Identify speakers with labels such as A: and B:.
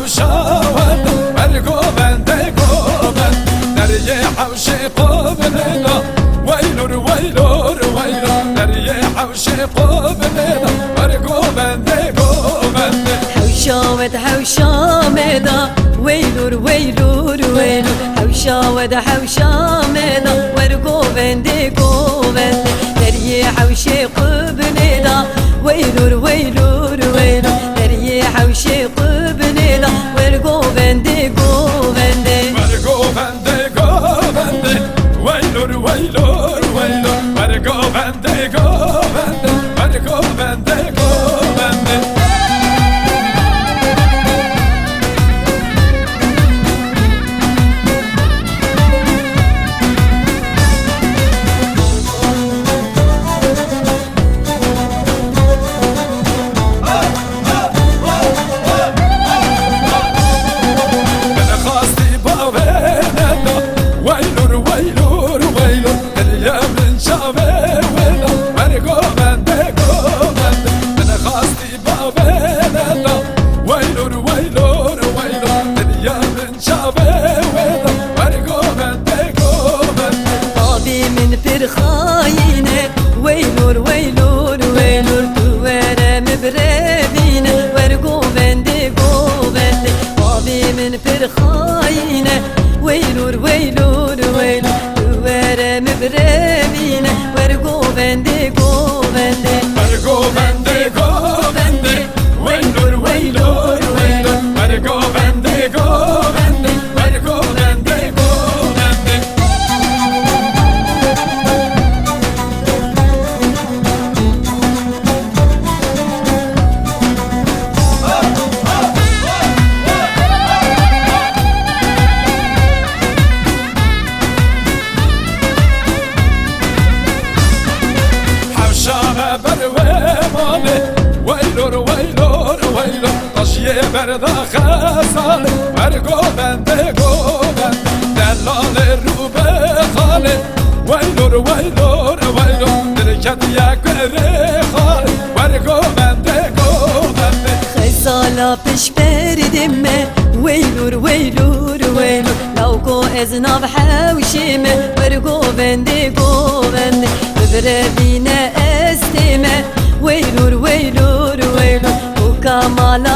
A: حوشاوند برگوبند گوبند دریه حوش قبلنا ویلور ویلور ویلور دریه حوش قبلنا برگوبند گوبند
B: حوشاود حوشامدا ويلور ويلور ويلور حوشاود حوشامدا ورقوبند قوبند دري حوشي قبندا ويلور ويلور ويلور دري حوشي قبندا ورقوبند قوبند
A: ورقوبند قوبند ويلور ويلور ويلور ورقوبند قوبند ورقوبند قوبند
B: خاينة ويلور ويلور ويلور توارا مبرابين ورقوبند قوبند بابي من فرخاينة ويلور ويلور ويلور توارا مبرابين ورقوبند قوبند
A: ورقوبند قوبند ويلور ويلور ويلور ورقوبند قوبند ورقوبند قوبند ويلور ويلور ويلور طشيه بردا خسال ورقوبند قوبند دلال الروبه خاله ويلور ويلور ويلور دركت يك خال ورقوبند قوبند
B: خيسالا پیش بردم ويلور ويلور ويلور لوكو ازناب حوشيمه ورقوبند قوبند ببربينا استمه ويلور ويلور ويلور وكمال